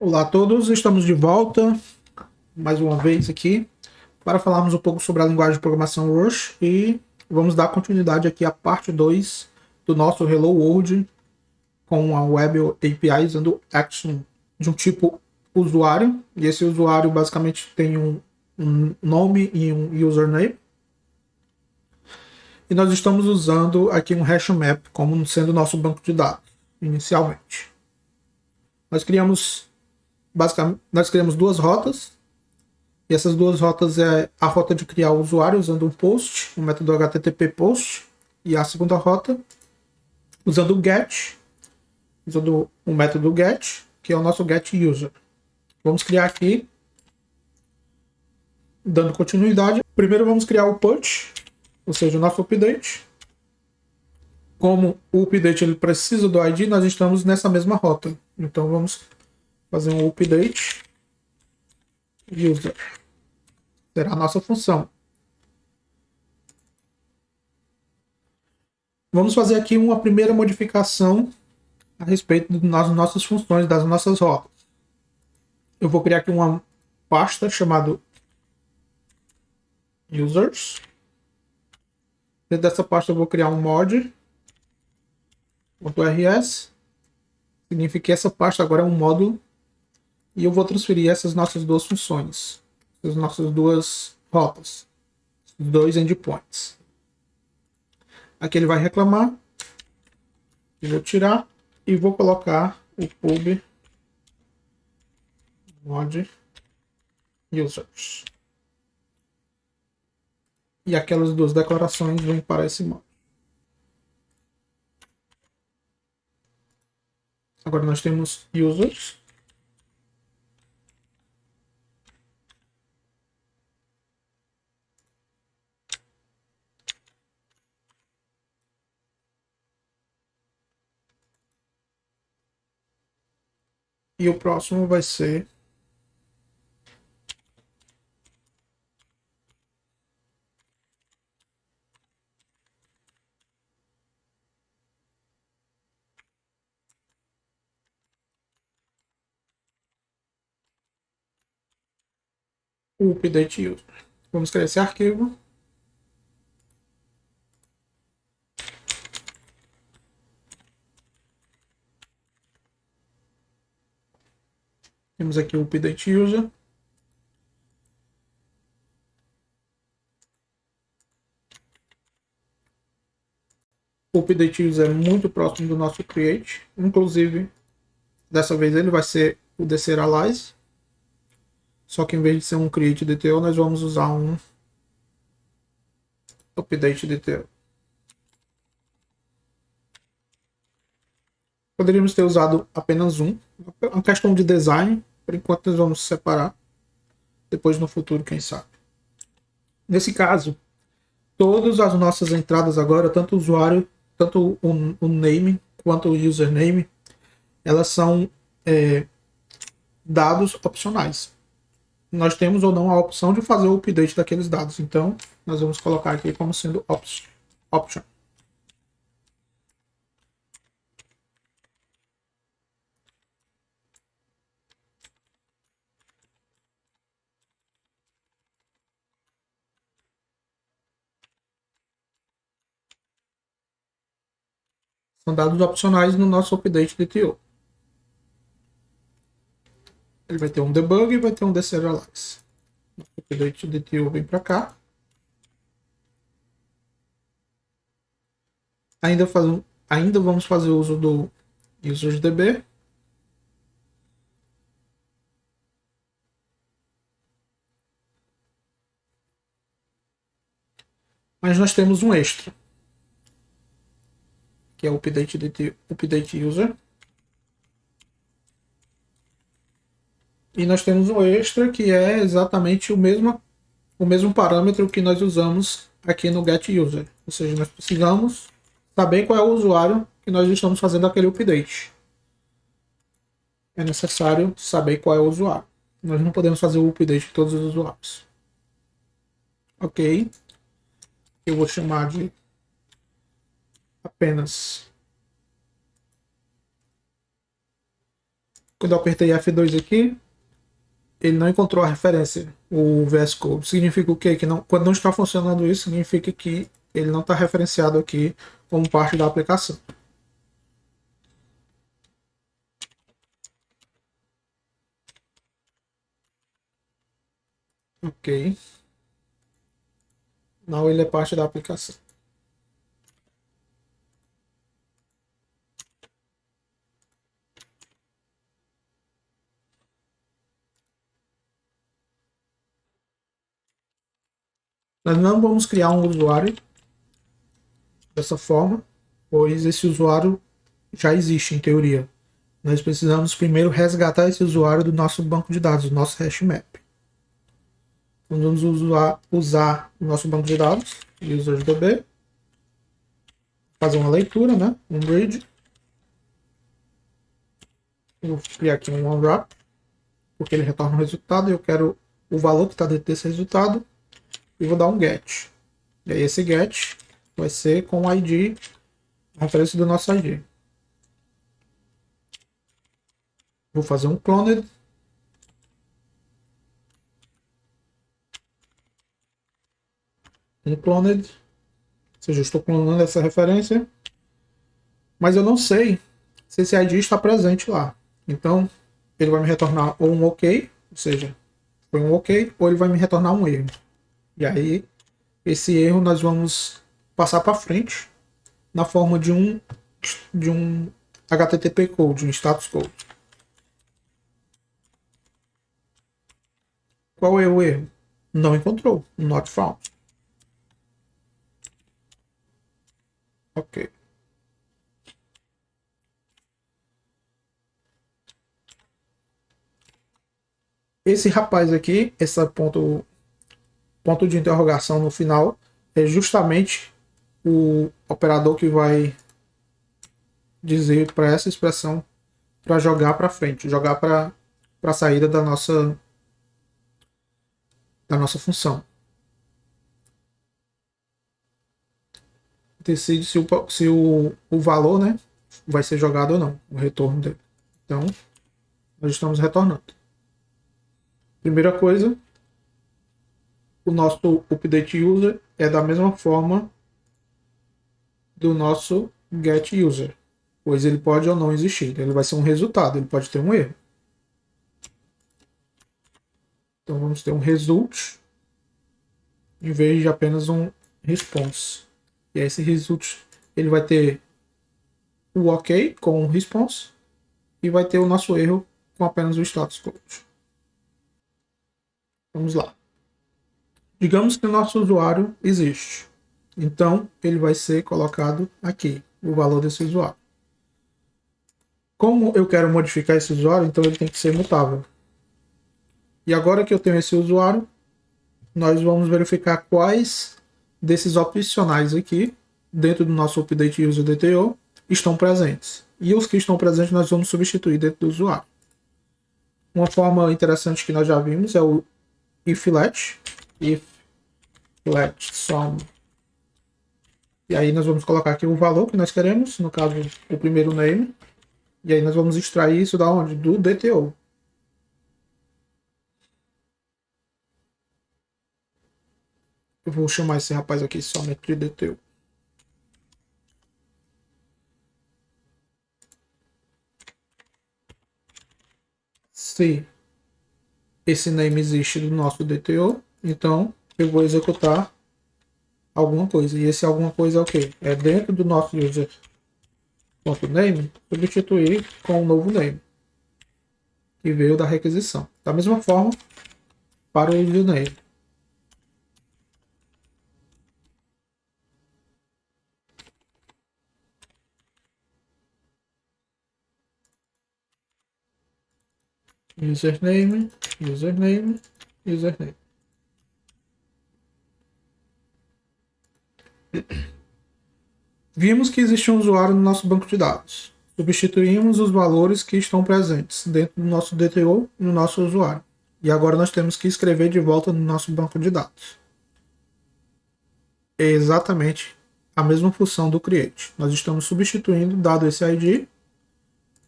Olá a todos, estamos de volta mais uma vez aqui para falarmos um pouco sobre a linguagem de programação Rush e vamos dar continuidade aqui à parte 2 do nosso Hello World com a Web API usando action de um tipo usuário, e esse usuário basicamente tem um nome e um username, e nós estamos usando aqui um hash map como sendo o nosso banco de dados inicialmente. Nós criamos duas rotas. E essas duas rotas é a rota de criar o usuário usando um post, o método HTTP post, e a segunda rota usando o get, usando o método get, que é o nosso get user. Vamos criar aqui, dando continuidade. Primeiro vamos criar o punch, ou seja, o nosso update. Como o update ele precisa do ID, nós estamos nessa mesma rota. Então vamos fazer um update user. Será a nossa função. Vamos fazer aqui uma primeira modificação a respeito das nossas funções, das nossas rotas. Eu vou criar aqui uma pasta chamada users. Dentro dessa pasta eu vou criar um mod.rs. Significa que essa pasta agora é um módulo e eu vou transferir essas nossas duas funções, as nossas duas rotas, os dois endpoints. Aqui ele vai reclamar, eu vou tirar e vou colocar o pub mod users. E aquelas duas declarações vêm para esse mod. Agora nós temos users. E o próximo vai ser o update user. Vamos criar esse arquivo. Temos aqui o update user. O update user é muito próximo do nosso create. Inclusive, dessa vez ele vai ser o deserialize. Só que em vez de ser um create DTO, nós vamos usar um update DTO. Poderíamos ter usado apenas um. É uma questão de design. Por enquanto nós vamos separar. Depois no futuro, quem sabe. Nesse caso, todas as nossas entradas agora, tanto o usuário, tanto o name quanto o username, elas são dados opcionais. Nós temos ou não a opção de fazer o update daqueles dados. Então, nós vamos colocar aqui como sendo option. São dados opcionais no nosso update DTO. Ele vai ter um debug e vai ter um deserialize. O update DTO vem para cá. Ainda vamos fazer uso do usersDB. Mas nós temos um extra, que é o update user. E nós temos um extra que é exatamente o mesmo parâmetro que nós usamos aqui no getUser. Ou seja, nós precisamos saber qual é o usuário que nós estamos fazendo aquele update. É necessário saber qual é o usuário. Nós não podemos fazer o update de todos os usuários. Ok. Eu vou chamar de apenas Quando eu apertei F2 aqui, ele não encontrou a referência, o VS Code. Significa o quê? Que não, quando não está funcionando isso, significa que ele não está referenciado aqui como parte da aplicação. Ok. Não, ele é parte da aplicação. Nós não vamos criar um usuário dessa forma, pois esse usuário já existe em teoria. Nós precisamos primeiro resgatar esse usuário do nosso banco de dados, do nosso hashmap. Então, vamos usar o nosso banco de dados, usersdb, fazer uma leitura, né? Um read. Vou criar aqui um unwrap, porque ele retorna o resultado e eu quero o valor que está dentro desse resultado. E vou dar um get. E aí esse get vai ser com o ID, a referência do nosso ID. Vou fazer um cloned. Um cloned. Ou seja, eu estou clonando essa referência. Mas eu não sei se esse ID está presente lá. Então, ele vai me retornar ou um OK, ou seja, foi um OK, ou ele vai me retornar um erro. E aí, esse erro nós vamos passar para frente na forma de um HTTP code, um status code. Qual é o erro? Não encontrou, not found. Ok. Esse rapaz aqui, esse ponto de interrogação no final, é justamente o operador que vai dizer para essa expressão para jogar para frente, jogar para a saída da nossa função. Decide se o valor, né, vai ser jogado ou não, o retorno dele. Então, nós estamos retornando. Primeira coisa, o nosso update user é da mesma forma do nosso get user, pois ele pode ou não existir. Ele vai ser um resultado, ele pode ter um erro. Então vamos ter um result em vez de apenas um response. E esse result ele vai ter o OK com o response e vai ter o nosso erro com apenas o status code. Vamos lá. Digamos que o nosso usuário existe. Então, ele vai ser colocado aqui, o valor desse usuário. Como eu quero modificar esse usuário, então ele tem que ser mutável. E agora que eu tenho esse usuário, nós vamos verificar quais desses opcionais aqui, dentro do nosso update user DTO, estão presentes. E os que estão presentes nós vamos substituir dentro do usuário. Uma forma interessante que nós já vimos é o if let sum. E aí nós vamos colocar aqui o valor que nós queremos, no caso o primeiro name. E aí nós vamos extrair isso da onde? Do DTO. Eu vou chamar esse rapaz aqui somente de DTO. Se esse name existe do nosso DTO, então eu vou executar alguma coisa. E esse alguma coisa é o quê? É dentro do nosso user.name, substituir com um novo name, que veio da requisição. Da mesma forma, para o username. Username, username, username. Vimos que existe um usuário no nosso banco de dados. Substituímos os valores que estão presentes dentro do nosso DTO e no nosso usuário. E agora nós temos que escrever de volta no nosso banco de dados. É exatamente a mesma função do create. Nós estamos substituindo, dado esse ID,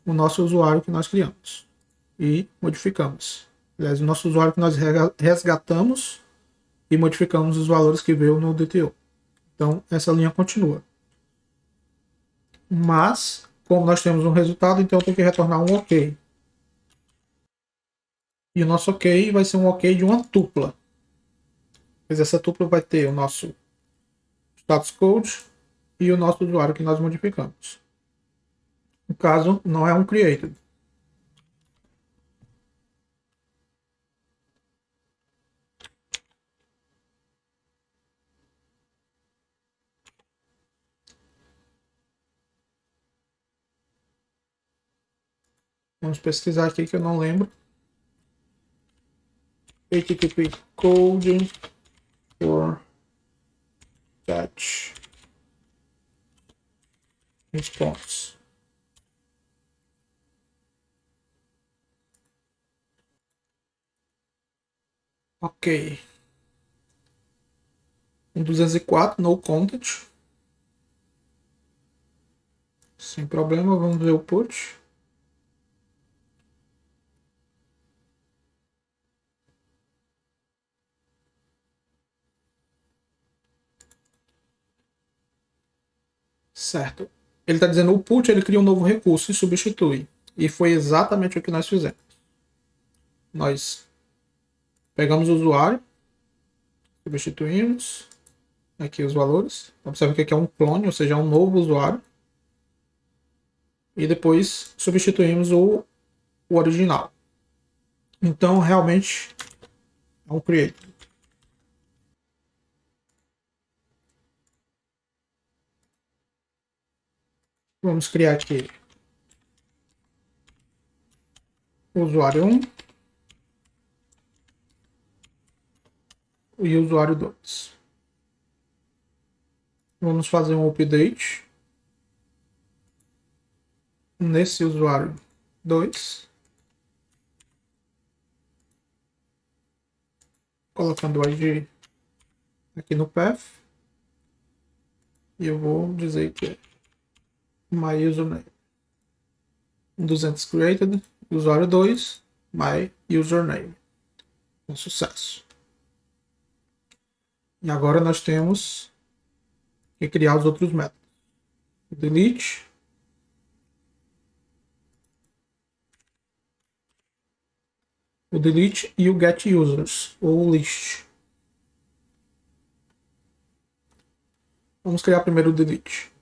o nosso usuário que nós criamos. e modificamos. Aliás, o nosso usuário que nós resgatamos e modificamos os valores que veio no DTO. Então, essa linha continua. Mas, como nós temos um resultado, então eu tenho que retornar um OK. E o nosso OK vai ser um OK de uma tupla. Pois essa tupla vai ter o nosso status code e o nosso usuário que nós modificamos. No caso, não é um created. Vamos pesquisar aqui que eu não lembro. HTTP code for that response. Ok. 204, no content. Sem problema, vamos ver o put. Certo. Ele está dizendo o put, ele cria um novo recurso e substitui. E foi exatamente o que nós fizemos. Nós pegamos o usuário, substituímos aqui os valores. Observe que aqui é um clone, ou seja, é um novo usuário. E depois substituímos o original. Então, realmente, é um create. Vamos criar aqui o usuário 1 e o usuário 2. Vamos fazer um update nesse usuário 2, colocando o ID aqui no path, e eu vou dizer que é my username 200 created, usuário 2, my username. Um sucesso. E agora nós temos que criar os outros métodos. O delete, e o get users, ou list. Vamos criar primeiro o delete.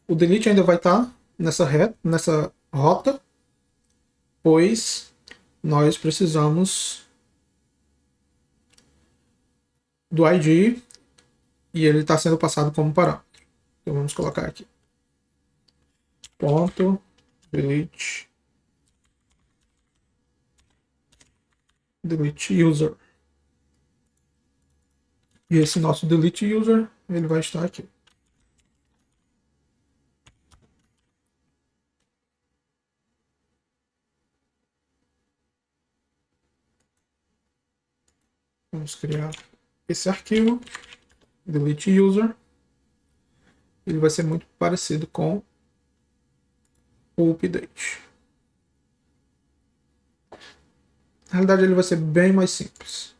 O delete ainda vai estar nessa rota, pois nós precisamos do ID e ele está sendo passado como parâmetro. Então vamos colocar aqui ponto delete user. E esse nosso delete user, ele vai estar aqui. Vamos criar esse arquivo, delete user. Ele vai ser muito parecido com o update. Na realidade, ele vai ser bem mais simples.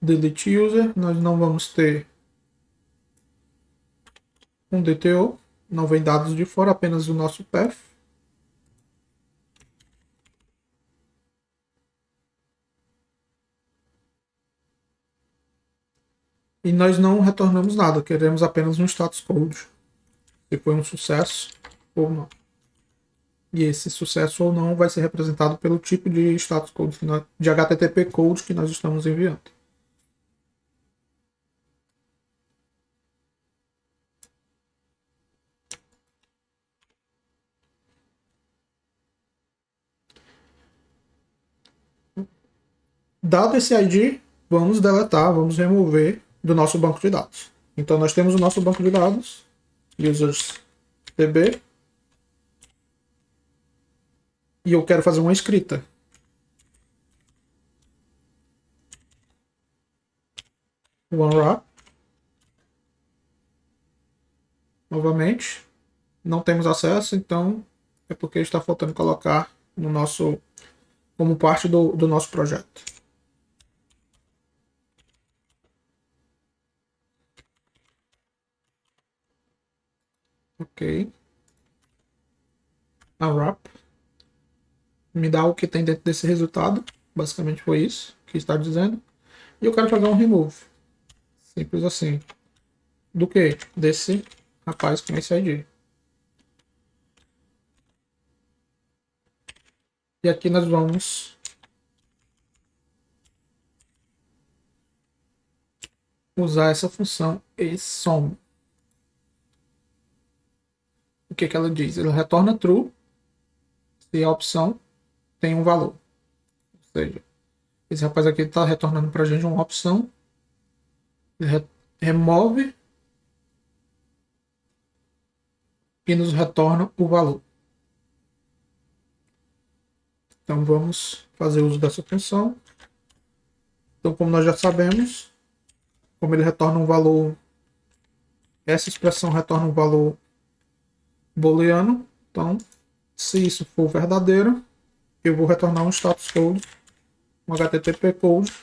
Delete user, nós não vamos ter um DTO, não vem dados de fora, apenas o nosso path. E nós não retornamos nada, queremos apenas um status code, se foi um sucesso ou não. E esse sucesso ou não vai ser representado pelo tipo de status code, de HTTP code que nós estamos enviando. Dado esse ID, vamos deletar, vamos remover do nosso banco de dados. Então nós temos o nosso banco de dados, usersDB, e eu quero fazer uma escrita. unwrap. Novamente, não temos acesso, então é porque está faltando colocar no nosso como parte do nosso projeto. Ok. Unwrap. Me dá o que tem dentro desse resultado. Basicamente foi isso que está dizendo. E eu quero fazer um remove. Simples assim. Do que? Desse rapaz com esse ID. E aqui nós vamos usar essa função asSum. O que ela diz? Ela retorna true se a opção tem um valor. Ou seja, esse rapaz aqui está retornando para a gente uma opção. Ele remove e nos retorna o valor. Então vamos fazer uso dessa função. Então, como nós já sabemos, como ele retorna um valor, essa expressão retorna um valor booleano. Então, se isso for verdadeiro, eu vou retornar um status code, um HTTP code,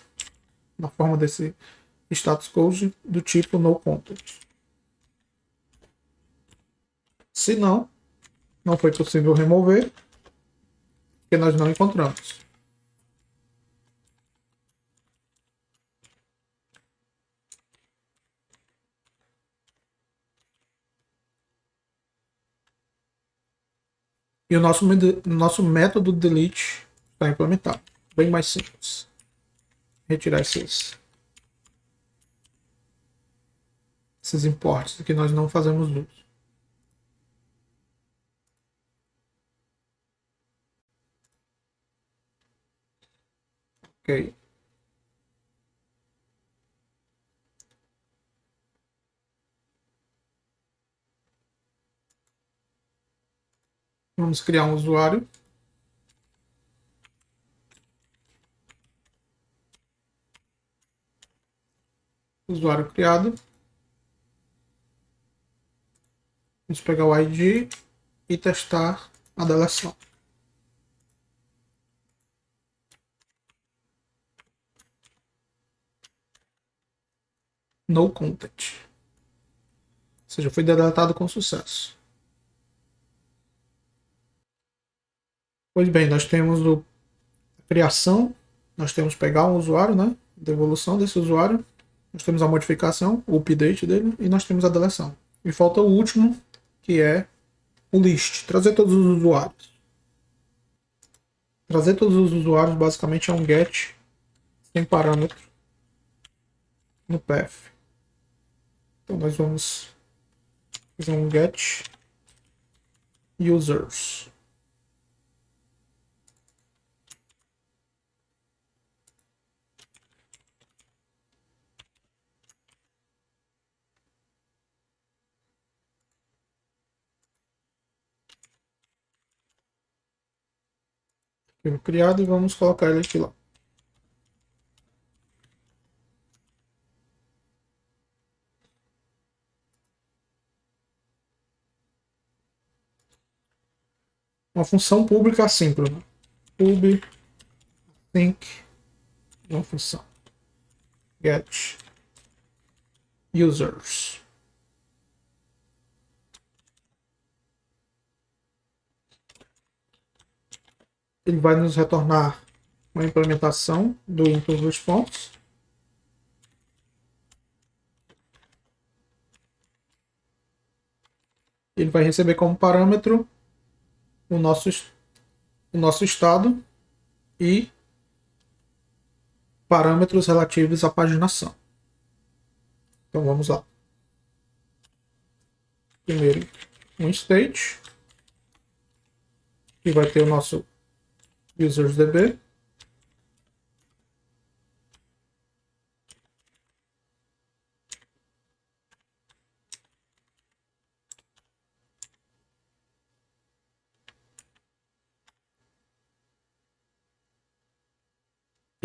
na forma desse status code do tipo noContent. Se não, não foi possível remover, porque nós não encontramos. E o nosso método delete está implementado. Bem mais simples. Retirar esses importes que nós não fazemos uso. Ok. Vamos criar um usuário. Usuário criado. Vamos pegar o ID e testar a deleção. noContent. Ou seja, foi deletado com sucesso. Pois bem, nós temos a criação, nós temos pegar um usuário, né? Devolução desse usuário. Nós temos a modificação, o update dele, e nós temos a deleção. E falta o último, que é o list, trazer todos os usuários. Trazer todos os usuários basicamente é um get sem parâmetro no path. Então nós vamos fazer um get users. Criado e vamos colocar ele aqui lá. Uma função pública assíncrona. Pub sync, uma função get users. Ele vai nos retornar uma implementação do input response. Ele vai receber como parâmetro o nosso estado e parâmetros relativos à paginação. Então vamos lá. Primeiro, um state, que vai ter o nosso usersDB.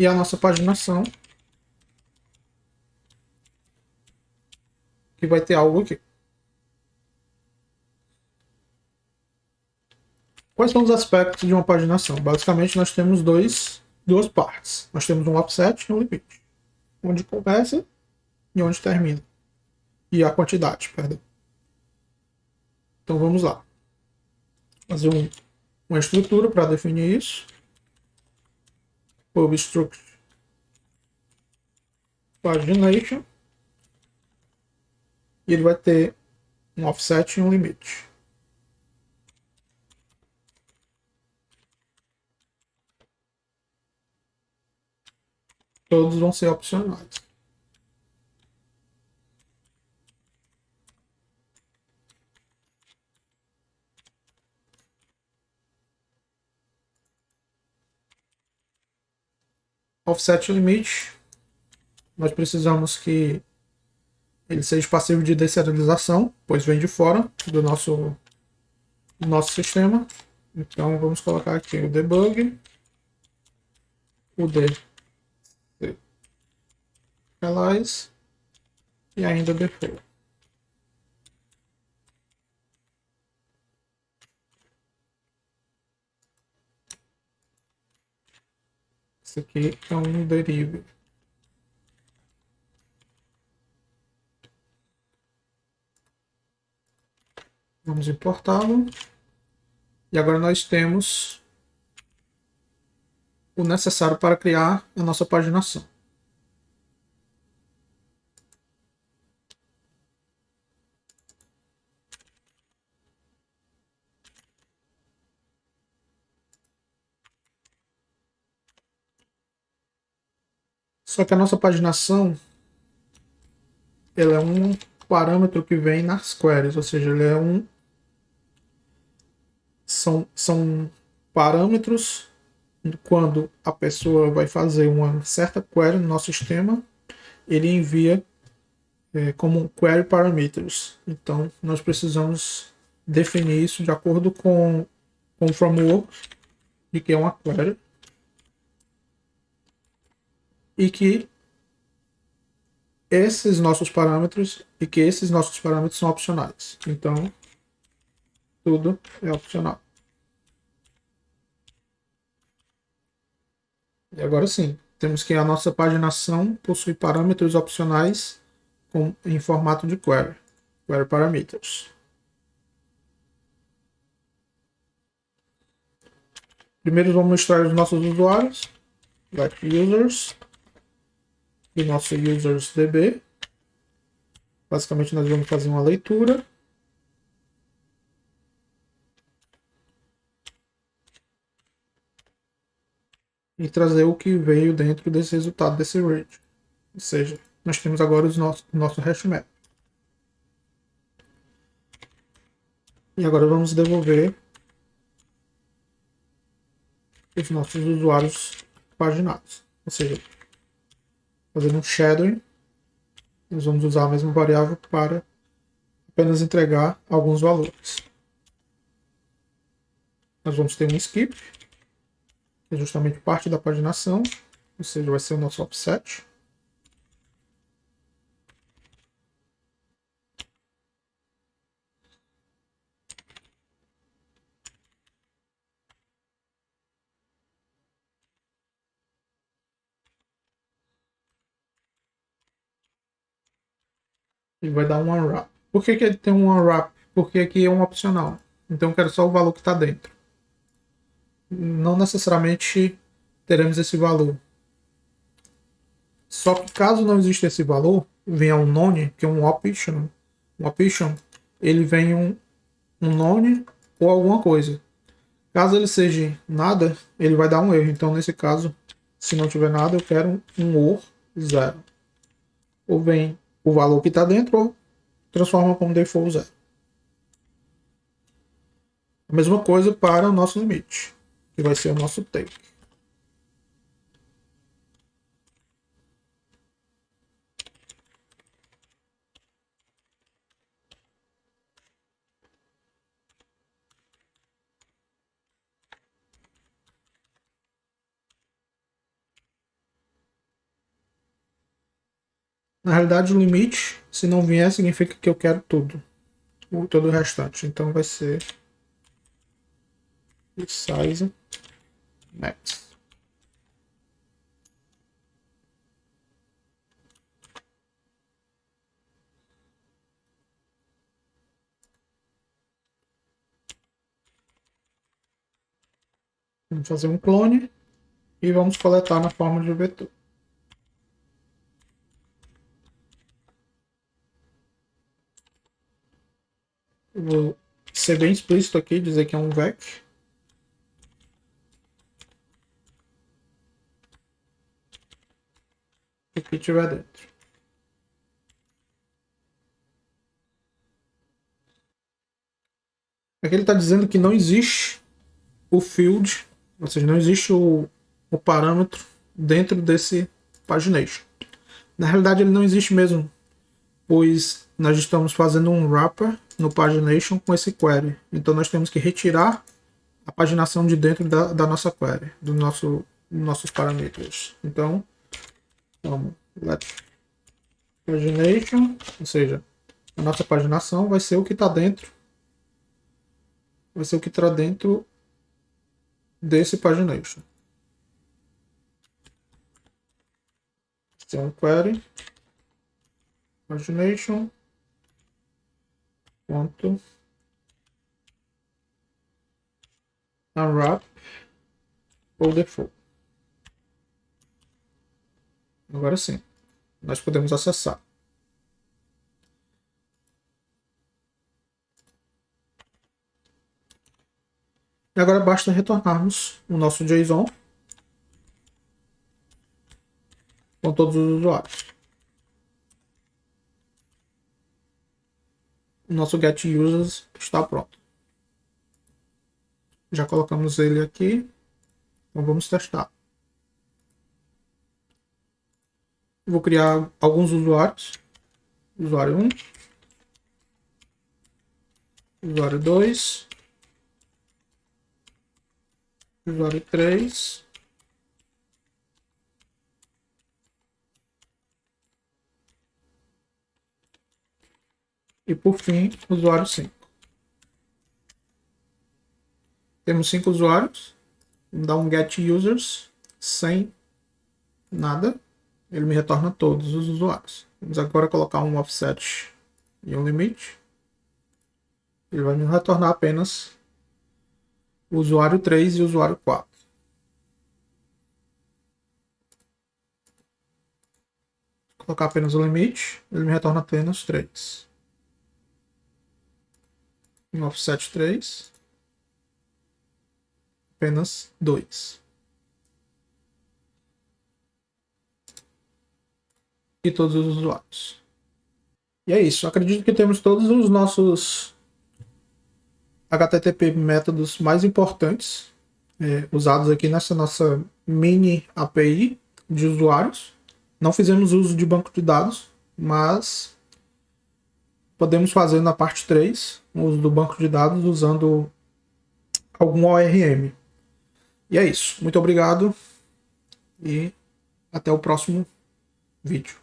E a nossa paginação, que vai ter algo aqui. Quais são os aspectos de uma paginação? Basicamente, nós temos duas partes. Nós temos um offset e um limite. Onde começa e onde termina. E a quantidade, perdão. Então vamos lá. Fazer uma estrutura para definir isso. Pub struct pagination. E ele vai ter um offset e um limite. Todos vão ser opcionais. Offset limite, nós precisamos que ele seja passivo de deserialização, pois vem de fora do nosso sistema. Então vamos colocar aqui o debug, o serialize e ainda default. Isso aqui é um derive. Vamos importá-lo. E agora nós temos o necessário para criar a nossa paginação. Só que a nossa paginação ela é um parâmetro que vem nas queries, ou seja, ele é são parâmetros quando a pessoa vai fazer uma certa query no nosso sistema, ele envia como query parameters. Então, nós precisamos definir isso de acordo com o framework de que é uma query e que esses nossos parâmetros são opcionais. Então, tudo é opcional. E agora sim, temos que a nossa paginação possui parâmetros opcionais em formato de query parameters. Primeiro vamos mostrar os nossos usuários, get users, e nosso usersDB. Basicamente nós vamos fazer uma leitura. E trazer o que veio dentro desse resultado desse range. Ou seja, nós temos agora o nosso hash map. E agora vamos devolver os nossos usuários paginados. Ou seja, fazendo um shadowing, nós vamos usar a mesma variável para apenas entregar alguns valores. Nós vamos ter um skip, que é justamente parte da paginação, ou seja, vai ser o nosso offset. E vai dar um unwrap. Por que ele tem um unwrap? Porque aqui é um opcional. Então eu quero só o valor que está dentro. Não necessariamente teremos esse valor. Só que caso não exista esse valor, venha um none, que é um option. Um option, ele vem um none ou alguma coisa. Caso ele seja nada, ele vai dar um erro. Então, nesse caso, se não tiver nada, eu quero um or zero. Ou vem o valor que está dentro, ou transforma como default zero. A mesma coisa para o nosso limite, que vai ser o nosso take. Na realidade, o limite Se não vier, significa que eu quero tudo. Todo o restante. Então vai ser size max. Vamos fazer um clone e vamos coletar na forma de vetor. Eu vou ser bem explícito aqui, dizer que é um vec. O que tiver dentro. Aqui ele está dizendo que não existe o field, ou seja, não existe o parâmetro dentro desse pagination. Na realidade ele não existe mesmo, pois nós estamos fazendo um wrapper no pagination com esse query. Então nós temos que retirar a paginação de dentro da nossa query, dos nossos parâmetros. Então, vamos let pagination, ou seja, a nossa paginação vai ser o que está dentro, vai ser o que está dentro desse pagination. Então, query pagination ponto unwrap ou default. Agora sim, nós podemos acessar. E agora basta retornarmos o nosso JSON com todos os usuários. O nosso getUsers está pronto. Já colocamos ele aqui. Então vamos testar. Vou criar alguns usuários. Usuário 1. Usuário 2. Usuário 3. E por fim, usuário 5. Temos 5 usuários. Vamos dar um getUsers sem nada. Ele me retorna todos os usuários. Vamos agora colocar um offset e um limite. Ele vai me retornar apenas o usuário 3 e o usuário 4. Colocar apenas o limite, ele me retorna apenas 3. Um offset 3. Apenas 2. E todos os usuários. E é isso. Acredito que temos todos os nossos HTTP métodos mais importantes usados aqui nessa nossa mini API de usuários. Não fizemos uso de banco de dados, mas podemos fazer na parte 3 o uso do banco de dados usando algum ORM. E é isso. Muito obrigado e até o próximo vídeo.